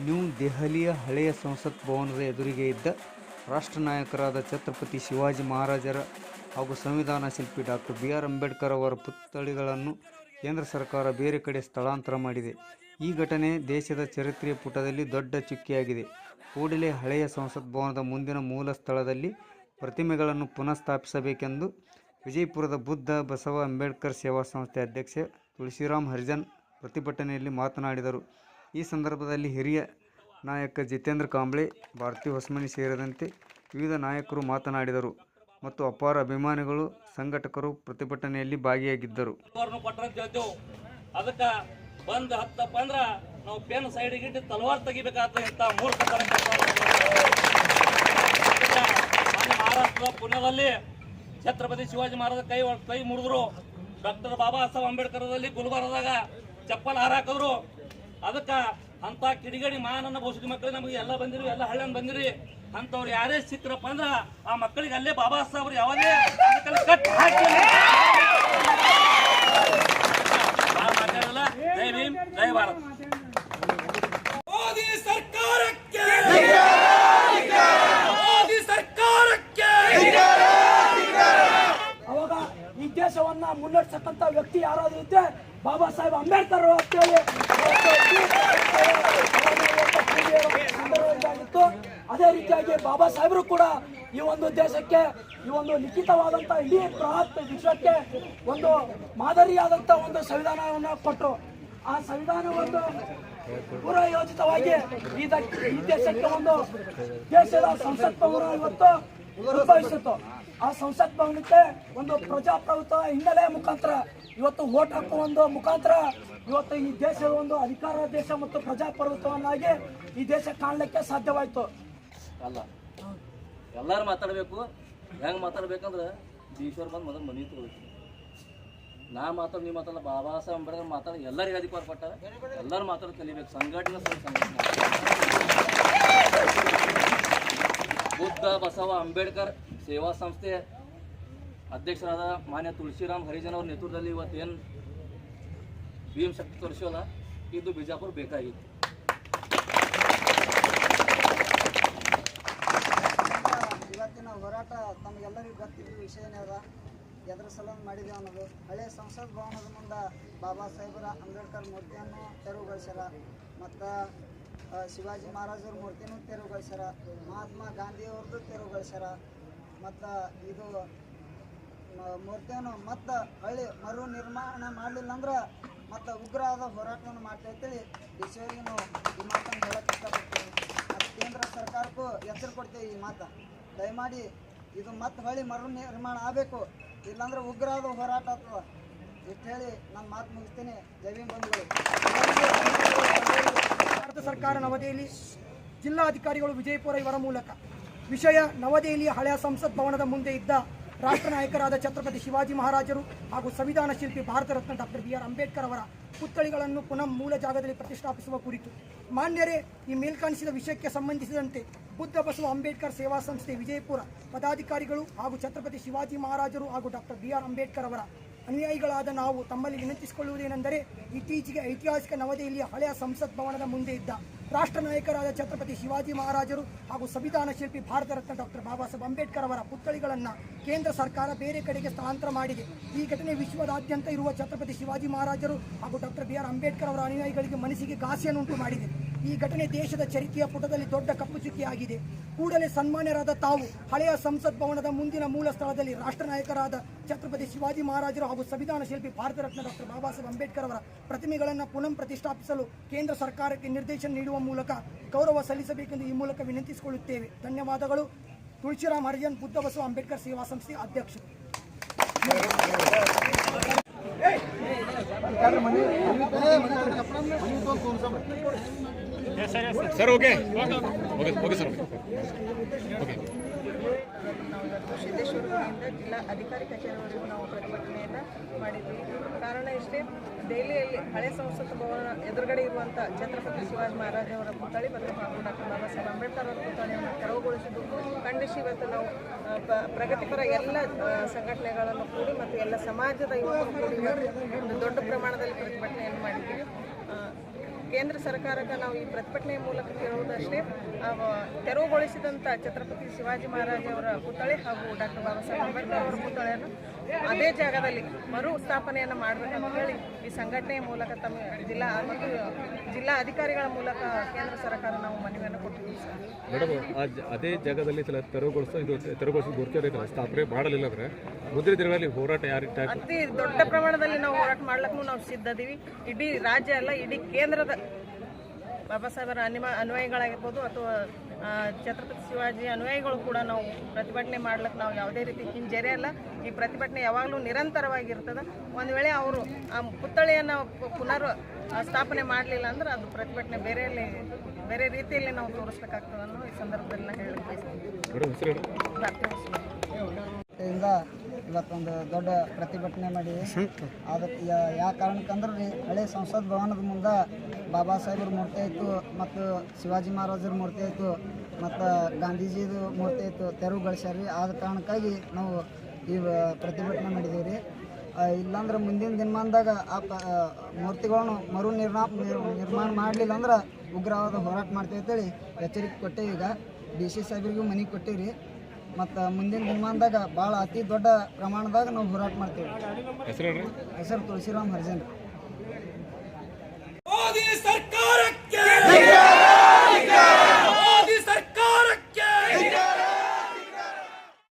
New ದೆಹಲಿಯ ಹಳೆಯ ಸಂಸತ್ ಭವನದ ಎದುರಿಗೆ ಇದ್ದ ರಾಷ್ಟ್ರ ನಾಯಕರಾದ ಛತ್ರಪತಿ ಶಿವಾಜಿ ಮಹಾರಾಜರ ಹಾಗೂ ಸಂವಿಧಾನ ಶಿಲ್ಪಿ ಡಾಕ್ಟರ್ ಬಿ.ಆರ್. ಅಂಬೇಡ್ಕರ್ ಅವರ ಪುತ್ಥಳಿಗಳನ್ನು ಕೇಂದ್ರ ಸರ್ಕಾರ ಬೇರೆ ಕಡೆ ಸ್ಥಳಾಂತರ ಮಾಡಿದೆ. ಈ ಘಟನೆ ದೇಶದ ಚರಿತ್ರೆಯ ಪುಟದಲ್ಲಿ ದೊಡ್ಡ ಚುಕ್ಕೆಯಾಗಿದೆ. ಕೂಡಲೇ ಹಳೆಯ ಸಂಸತ್ ಭವನದ ಮುಂದಿನ ಮೂಲ ಸ್ಥಳದಲ್ಲಿ ಪ್ರತಿಮೆಗಳನ್ನು ಪುನಃ ಸ್ಥಾಪಿಸಬೇಕೆಂದು ವಿಜಯಪುರದ ಬುದ್ಧ ಬಸವ ಅಂಬೇಡ್ಕರ್ ಸೇವಾ ಸಂಸ್ಥೆ ಅಧ್ಯಕ್ಷ ತುಳಸಿರಾಮ್ ಹರಿಜನ್ ಪ್ರತಿಭಟನೆಯಲ್ಲಿ ಮಾತನಾಡಿದರು. ಈ ಸಂದರ್ಭದಲ್ಲಿ ಹಿರಿಯ ನಾಯಕ ಜಿತೇಂದ್ರ ಕಾಂಬ್ಳೆ, ಭಾರತಿ ಹೊಸಮನಿ ಸೇರಿದಂತೆ ವಿವಿಧ ನಾಯಕರು ಮಾತನಾಡಿದರು ಮತ್ತು ಅಪಾರ ಅಭಿಮಾನಿಗಳು, ಸಂಘಟಕರು ಪ್ರತಿಭಟನೆಯಲ್ಲಿ ಭಾಗಿಯಾಗಿದ್ದರು. ಅದಕ್ಕೆ ಬಂದ್ ಹತ್ತಪ್ಪ ಅಂದ್ರ ನಾವು ಪೆನ್ ಸೈಡ್ಗೆ ಇಟ್ಟು ತಲವಾರ್ ತೆಗಿಬೇಕಾದಂತ ಮೂರ್ಖತನ ಮಹಾರಾಷ್ಟ್ರದ ಪುಣ್ಯದಲ್ಲಿ ಛತ್ರಪತಿ ಶಿವಾಜಿ ಮಹಾರಾಜ ಕೈ ಮುರಿದ್ರು. ಡಾಕ್ಟರ್ ಬಾಬಾ ಸಾಹೇಬ್ ಅಂಬೇಡ್ಕರ್ದಲ್ಲಿ ಗುಲ್ಬರ್ಗದಾಗ ಚಪ್ಪಲ್ ಹಾರಾಕಿದ್ರು. ಅದಕ್ಕ ಅಂತ ಕಿಡಿಗಡಿ ಮಾನನ್ನ ಬಹುಶಃ ಮಕ್ಕಳಿಗೆ ನಮಗೆ ಎಲ್ಲ ಬಂದಿರಿ, ಎಲ್ಲ ಹಳ್ಳಿಯನ್ ಬಂದಿರಿ. ಅಂತವ್ರು ಯಾರೇ ಸಿಕ್ಕರಪ್ಪ ಅಂದ್ರ ಆ ಮಕ್ಕಳಿಗೆ ಅಲ್ಲೇ ಬಾಬಾ ಸಾಹೇಬ್ರು ಯಾವುದೇ ಕಟ್ ಹಾಕಿ ಮಾತಾಡಲ್ಲ. ಜೈ ಭೀಮ್, ಜೈ ಭಾರತ್. ಮೋದಿ ಸರ್ಕಾರಕ್ಕೆ, ಮೋದಿ ಸರ್ಕಾರಕ್ಕೆ. ಅವಾಗ ಈ ದೇಶವನ್ನ ಮುನ್ನಡೆಸತಕ್ಕಂತ ವ್ಯಕ್ತಿ ಯಾರಾದ್ರೂ ಇದ್ದೆ ಬಾಬಾ ಸಾಹೇಬ್ ಅಂಬೇಡ್ಕರ್ ಅಂತೇಳಿ ಸಂದರ್ಭವಾಗಿತ್ತು. ಅದೇ ರೀತಿಯಾಗಿ ಬಾಬಾ ಸಾಹೇಬರು ಕೂಡ ಈ ಒಂದು ದೇಶಕ್ಕೆ ಈ ಒಂದು ಲಿಖಿತವಾದಂತ ಇಡೀ ಬೃಹತ್ ವಿಶ್ವಕ್ಕೆ ಒಂದು ಮಾದರಿಯಾದಂತ ಒಂದು ಸಂವಿಧಾನವನ್ನು ಕೊಟ್ಟರು. ಆ ಸಂವಿಧಾನವನ್ನು ಪೂರ್ವಯೋಜಿತವಾಗಿ ಈ ದೇಶಕ್ಕೆ ಒಂದು ದೇಶದ ಸಂಸತ್ ಭವನ ಇವತ್ತು ಉದ್ಭವಿಸಿತ್ತು. ಆ ಸಂಸತ್ ಭವನಕ್ಕೆ ಒಂದು ಪ್ರಜಾಪ್ರಭುತ್ವ ಹಿನ್ನೆಲೆ ಮುಖಾಂತರ ಇವತ್ತು ವೋಟ್ ಹಾಕುವ ಒಂದು ಮುಖಾಂತರ ಇವತ್ತು ಈ ದೇಶದ ಒಂದು ಅಧಿಕಾರ ದೇಶ ಮತ್ತು ಪ್ರಜಾಪ್ರಭುತ್ವವನ್ನಾಗಿ ಈ ದೇಶ ಕಾಣಲಿಕ್ಕೆ ಸಾಧ್ಯವಾಯಿತು. ಅಲ್ಲ, ಎಲ್ಲರೂ ಮಾತಾಡಬೇಕು. ಹೆಂಗೆ ಮಾತಾಡ್ಬೇಕಂದ್ರೆ ಈಶ್ವರ್ ಬಂದು ಮೊದಲು ಮನೆ ತಗೋಬೇಕು. ನಾ ಮಾತಾಡ, ನೀವು ಮಾತಾಡಲ್ಲ, ಬಾಬಾ ಸಾಹೇಬ್ ಅಂಬೇಡ್ಕರ್ ಮಾತಾಡ, ಎಲ್ಲರಿಗೂ ಅಧಿಕಾರ ಕೊಟ್ಟಾರ. ಎಲ್ಲರೂ ಮಾತಾಡೋದು ಕಲಿಬೇಕು. ಸಂಘಟನೆ ಬುದ್ಧ ಬಸವ ಅಂಬೇಡ್ಕರ್ ಸೇವಾ ಸಂಸ್ಥೆ ಅಧ್ಯಕ್ಷರಾದ ಮಾನ್ಯ ತುಳಸಿರಾಮ್ ಹರಿಜನ್ ಅವ್ರ ನೇತೃತ್ವದಲ್ಲಿ ಇವತ್ತೇನು ಭೀಮ್ ಶಕ್ತಿ ತೋರಿಸೋಲ್ಲ, ಇದು ಬಿಜಾಪುರ ಬೇಕಾಗಿತ್ತು. ಇವತ್ತಿನ ಹೋರಾಟ ತಮಗೆಲ್ಲರಿಗೂ ಗೊತ್ತಿದ್ದ ವಿಷಯನೇ ಅದ. ಎದ್ರ ಸಲುವಾಗಿ ಮಾಡಿದೆ ಅನ್ನೋದು, ಹಳೆಯ ಸಂಸತ್ ಭವನದ ಮುಂದೆ ಬಾಬಾ ಸಾಹೇಬರ ಅಂಬೇಡ್ಕರ್ ಮೂರ್ತಿಯನ್ನು ತೆರವುಗೊಳಿಸ್ಯಾರ. ಮತ್ತು ಶಿವಾಜಿ ಮಹಾರಾಜರ ಮೂರ್ತಿನೂ ತೆರವುಗೊಳಿಸ್ಯಾರ. ಮಹಾತ್ಮ ಗಾಂಧಿಯವ್ರದ್ದು ತೆರವುಗೊಳಿಸ್ಯಾರ. ಮತ್ತು ಇದು ಮೂರ್ತಿಯನ್ನು ಮತ್ತು ಹಳ್ಳಿ ಮರು ನಿರ್ಮಾಣ ಮಾಡಲಿಲ್ಲ ಅಂದ್ರೆ ಮತ್ತು ಉಗ್ರವಾದ ಹೋರಾಟವನ್ನು ಮಾಡ್ತಾ ಅಂತೇಳಿ ದೇಶವಾಗಿ ನಾವು ಈ ಮಾತನ್ನು ಹೇಳಕ್ಕೆ ಇಷ್ಟಪಡ್ತೀವಿ. ಮತ್ತು ಕೇಂದ್ರ ಸರ್ಕಾರಕ್ಕೂ ಎಚ್ಚರ ಕೊಡ್ತೇವೆ. ಈ ಮಾತು ದಯಮಾಡಿ ಇದು ಮತ್ತೆ ಹಳ್ಳಿ ಮರು ನಿರ್ಮಾಣ ಆಗಬೇಕು, ಇಲ್ಲಾಂದ್ರೆ ಉಗ್ರವಾದ ಹೋರಾಟ ಆಗ್ತದೆ. ಇಷ್ಟು ಹೇಳಿ ನನ್ನ ಮಾತು ಮುಗಿಸ್ತೀನಿ. ಜೈ ಭೀಮ್ ಬಂಧುಗಳು. ಭಾರತ ಸರ್ಕಾರ ನವದೆಹಲಿ ಜಿಲ್ಲಾಧಿಕಾರಿಗಳು ವಿಜಯಪುರ ಇವರ ಮೂಲಕ ವಿಷಯ ನವದೆಹಲಿಯ ಹಳೆಯ ಸಂಸತ್ ಭವನದ ಮುಂದೆ ಇದ್ದ ರಾಷ್ಟ್ರ ನಾಯಕರಾದ ಛತ್ರಪತಿ ಶಿವಾಜಿ ಮಹಾರಾಜರು ಹಾಗೂ ಸಂವಿಧಾನ ಶಿಲ್ಪಿ ಭಾರತ ರತ್ನ ಡಾಕ್ಟರ್ ಬಿ.ಆರ್. ಅಂಬೇಡ್ಕರ್ ಅವರ ಪುತ್ಥಳಿಗಳನ್ನು ಪುನಃ ಮೂಲ ಜಾಗದಲ್ಲಿ ಪ್ರತಿಷ್ಠಾಪಿಸುವ ಕುರಿತು ಮಾನ್ಯರೇ, ಈ ಮೇಲ್ಕಾಣಿಸಿದ ವಿಷಯಕ್ಕೆ ಸಂಬಂಧಿಸಿದಂತೆ ಬುದ್ಧ ಬಸವ ಅಂಬೇಡ್ಕರ್ ಸೇವಾ ಸಂಸ್ಥೆ ವಿಜಯಪುರ ಪದಾಧಿಕಾರಿಗಳು ಹಾಗೂ ಛತ್ರಪತಿ ಶಿವಾಜಿ ಮಹಾರಾಜರು ಹಾಗೂ ಡಾಕ್ಟರ್ ಬಿ.ಆರ್. ಅಂಬೇಡ್ಕರ್ ಅವರ ಅನುಯಾಯಿಗಳಾದ ನಾವು ತಮ್ಮಲ್ಲಿ ವಿನಂತಿಸಿಕೊಳ್ಳುವುದೇನೆಂದರೆ, ಇತ್ತೀಚೆಗೆ ಐತಿಹಾಸಿಕ ನವದೆಹಲಿಯ ಹಳೆಯ ಸಂಸತ್ ಭವನದ ಮುಂದೆ ಇದ್ದ ರಾಷ್ಟ್ರ ನಾಯಕರಾದ ಛತ್ರಪತಿ ಶಿವಾಜಿ ಮಹಾರಾಜರು ಹಾಗೂ ಸಂವಿಧಾನ ಶಿಲ್ಪಿ ಭಾರತ ರತ್ನ ಡಾಕ್ಟರ್ ಬಾಬಾ ಸಾಹೇಬ್ ಅಂಬೇಡ್ಕರ್ ಅವರ ಪುತ್ಥಳಿಗಳನ್ನು ಕೇಂದ್ರ ಸರ್ಕಾರ ಬೇರೆ ಕಡೆಗೆ ಸ್ಥಳಾಂತರ ಮಾಡಿದೆ. ಈ ಘಟನೆ ವಿಶ್ವದಾದ್ಯಂತ ಇರುವ ಛತ್ರಪತಿ ಶಿವಾಜಿ ಮಹಾರಾಜರು ಹಾಗೂ ಡಾಕ್ಟರ್ ಬಿ.ಆರ್. ಅಂಬೇಡ್ಕರ್ ಅವರ ಅನುಯಾಯಿಗಳಿಗೆ ಮನಸ್ಸಿಗೆ ಘಾಸಿಯನ್ನುಂಟು ಮಾಡಿದೆ. ಈ ಘಟನೆ ದೇಶದ ಚರಿತ್ರೆಯ ಪುಟದಲ್ಲಿ ದೊಡ್ಡ ಕಪ್ಪು ಚುಕ್ಕೆಯಾಗಿದೆ. ಕೂಡಲೇ ಸನ್ಮಾನ್ಯರಾದ ತಾವು ಹಳೆಯ ಸಂಸತ್ ಭವನದ ಮುಂದಿನ ಮೂಲ ಸ್ಥಳದಲ್ಲಿ ರಾಷ್ಟ್ರ ನಾಯಕರಾದ ಛತ್ರಪತಿ ಶಿವಾಜಿ ಮಹಾರಾಜರು ಹಾಗೂ ಸಂವಿಧಾನ ಶಿಲ್ಪಿ ಭಾರತ ರತ್ನ ಡಾಕ್ಟರ್ ಬಾಬಾ ಸಾಹೇಬ್ ಅಂಬೇಡ್ಕರ್ ಅವರ ಪ್ರತಿಮೆಗಳನ್ನು ಪುನಃ ಪ್ರತಿಷ್ಠಾಪಿಸಲು ಕೇಂದ್ರ ಸರ್ಕಾರಕ್ಕೆ ನಿರ್ದೇಶನ ನೀಡುವ ಮೂಲಕ ಗೌರವ ಸಲ್ಲಿಸಬೇಕೆಂದು ಈ ಮೂಲಕ ವಿನಂತಿಸಿಕೊಳ್ಳುತ್ತೇವೆ. ಧನ್ಯವಾದಗಳು. ತುಳಸಿರಾಮ್ ಹರಿಜನ್, ಬುದ್ಧ ಬಸವ ಅಂಬೇಡ್ಕರ್ ಸೇವಾ ಸಂಸ್ಥೆ ಅಧ್ಯಕ್ಷರು. Sir okay okay sir okay. ಸಿದ್ದೇಶ್ವರದಿಂದ ಜಿಲ್ಲಾ ಅಧಿಕಾರಿ ಕಚೇರಿವರೆಗೂ ನಾವು ಪ್ರತಿಭಟನೆಯನ್ನು ಮಾಡಿದ್ವಿ. ಕಾರಣ ಇಷ್ಟೇ, ದೆಹಲಿಯಲ್ಲಿ ಹಳೆ ಸಂಸತ್ ಭವನ ಎದುರುಗಡೆ ಇರುವಂಥ ಛತ್ರಪತಿ ಶಿವಾಜಿ ಮಹಾರಾಜ್ ಅವರ ಪುತ್ಥಳಿ ಮತ್ತು ಡಾಕ್ಟರ್ ಬಾಬಾ ಸಾಹೇಬ್ ಅಂಬೇಡ್ಕರ್ ಅವರ ಪುತ್ಥಳಿಯನ್ನು ತೆರವುಗೊಳಿಸಿದ್ದು ಖಂಡಿಸಿ ಇವತ್ತು ನಾವು ಪ್ರಗತಿಪರ ಎಲ್ಲ ಸಂಘಟನೆಗಳನ್ನು ಕೂಡಿ ಮತ್ತು ಎಲ್ಲ ಸಮಾಜದ ಯುವಕರು ಕೂಡಿ ಒಂದು ದೊಡ್ಡ ಪ್ರಮಾಣದಲ್ಲಿ ಪ್ರತಿಭಟನೆಯನ್ನು ಮಾಡಿದ್ದೀವಿ. ಕೇಂದ್ರ ಸರ್ಕಾರಕ್ಕೆ ನಾವು ಈ ಪ್ರತಿಭಟನೆಯ ಮೂಲಕ ಕೇಳುವುದಷ್ಟೇ, ತೆರವುಗೊಳಿಸಿದಂಥ ಛತ್ರಪತಿ ಶಿವಾಜಿ ಮಹಾರಾಜವರ ಪುತ್ಥಳಿ ಹಾಗೂ ಡಾಕ್ಟರ್ ಬಾಬಾ ಸಾಹೇಬ್ ಅಂಬೇಡ್ಕರ್ ಅವರ ಪುತ್ಥಳಿಯನ್ನು ಅದೇ ಜಾಗದಲ್ಲಿ ಮರು ಸ್ಥಾಪನೆಯನ್ನು ಮಾಡಬೇಕಂತ ಹೇಳಿ ಈ ಸಂಘಟನೆಯ ಮೂಲಕ ತಮ್ಮ ಜಿಲ್ಲಾ ಅಧಿಕಾರಿಗಳ ಮೂಲಕ ಕೇಂದ್ರ ಸರ್ಕಾರ ನಾವು ಮನವಿಯನ್ನು ಕೊಟ್ಟಿದ್ದೀವಿ ಸರ್. ಮೇಡಮ್, ಅದೇ ಜಾಗದಲ್ಲಿ ತೆರವುಗೊಳಿಸೋದು ಗೊತ್ತಿರೈತಲ್ಲ, ಸ್ಥಾಪನೆ ಮಾಡಲಿಲ್ಲ ಅಂದ್ರೆ ಮುಂದಿನ ದಿನಗಳಲ್ಲಿ ಹೋರಾಟ ಅತಿ ದೊಡ್ಡ ಪ್ರಮಾಣದಲ್ಲಿ ನಾವು ಹೋರಾಟ ಮಾಡ್ಲಿಕ್ಕೂ ನಾವು ಸಿದ್ಧದೀವಿ. ಇಡೀ ರಾಜ್ಯ ಅಲ್ಲ, ಇಡೀ ಕೇಂದ್ರದ ಬಾಬಾ ಸಾಹೇಬರ ಅನ್ವಯಿಗಳಾಗಿರ್ಬೋದು ಅಥವಾ ಛತ್ರಪತಿ ಶಿವಾಜಿ ಅನ್ವಯಿಗಳು ಕೂಡ ನಾವು ಪ್ರತಿಭಟನೆ ಮಾಡ್ಲಿಕ್ಕೆ ನಾವು ಯಾವುದೇ ರೀತಿ ಹಿಂಜರಿಯಲ್ಲ. ಈ ಪ್ರತಿಭಟನೆ ಯಾವಾಗಲೂ ನಿರಂತರವಾಗಿರ್ತದೆ. ಒಂದು ವೇಳೆ ಅವರು ಆ ಪುತ್ಥಳಿಯನ್ನು ಪುನರ್ ಸ್ಥಾಪನೆ ಮಾಡಲಿಲ್ಲ ಅಂದ್ರೆ ಅದು ಪ್ರತಿಭಟನೆ ಬೇರೆ ರೀತಿಯಲ್ಲಿ ನಾವು ತೋರಿಸ್ಬೇಕಾಗ್ತದೆ ಅನ್ನೋ ಈ ಸಂದರ್ಭದಲ್ಲಿ ನಾನು ಹೇಳಕ್ಕೆ ಇಂದ ಇವತ್ತೊಂದು ದೊಡ್ಡ ಪ್ರತಿಭಟನೆ ಮಾಡಿವಿ. ಅದಕ್ಕೆ ಯಾವ ಕಾರಣಕ್ಕಂದ್ರೆ ರೀ, ಹಳೆ ಸಂಸತ್ ಭವನದ ಮುಂದೆ ಬಾಬಾ ಸಾಹೇಬ್ರ ಮೂರ್ತಿ ಆಯಿತು ಮತ್ತು ಶಿವಾಜಿ ಮಹಾರಾಜರ ಮೂರ್ತಿ ಆಯಿತು ಮತ್ತು ಗಾಂಧೀಜಿದು ಮೂರ್ತಿ ಆಯಿತು, ತೆರವುಗೊಳಿಸ್ಯಾರ. ಆದ ಕಾರಣಕ್ಕಾಗಿ ನಾವು ಈ ಪ್ರತಿಭಟನೆ ಮಾಡಿದ್ದೀವಿ ರೀ. ಇಲ್ಲಾಂದ್ರೆ ಮುಂದಿನ ದಿನಮಾನದಾಗ ಆ ಮೂರ್ತಿಗಳನ್ನು ನಿರ್ಮಾಣ ಮಾಡಲಿಲ್ಲ ಅಂದ್ರೆ ಉಗ್ರವಾದ ಹೋರಾಟ ಮಾಡ್ತೀವಿ ಅಂತೇಳಿ ಎಚ್ಚರಿಕೆ ಕೊಟ್ಟೇವಿ. ಈಗ DC ಸಾಹೇಬ್ರಿಗೂ ಮನೆಗೆ ಕೊಟ್ಟೇವಿ. ಮತ್ತು ಮುಂದಿನ ದಿನಮಾನದಾಗ ಭಾಳ ಅತಿ ದೊಡ್ಡ ಪ್ರಮಾಣದಾಗ ನಾವು ಹೋರಾಟ ಮಾಡ್ತೀವಿ. ಹೆಸರು ಹೆಸರು ತುಳಸಿರಾಮ್ ಹರ್ಜನ್.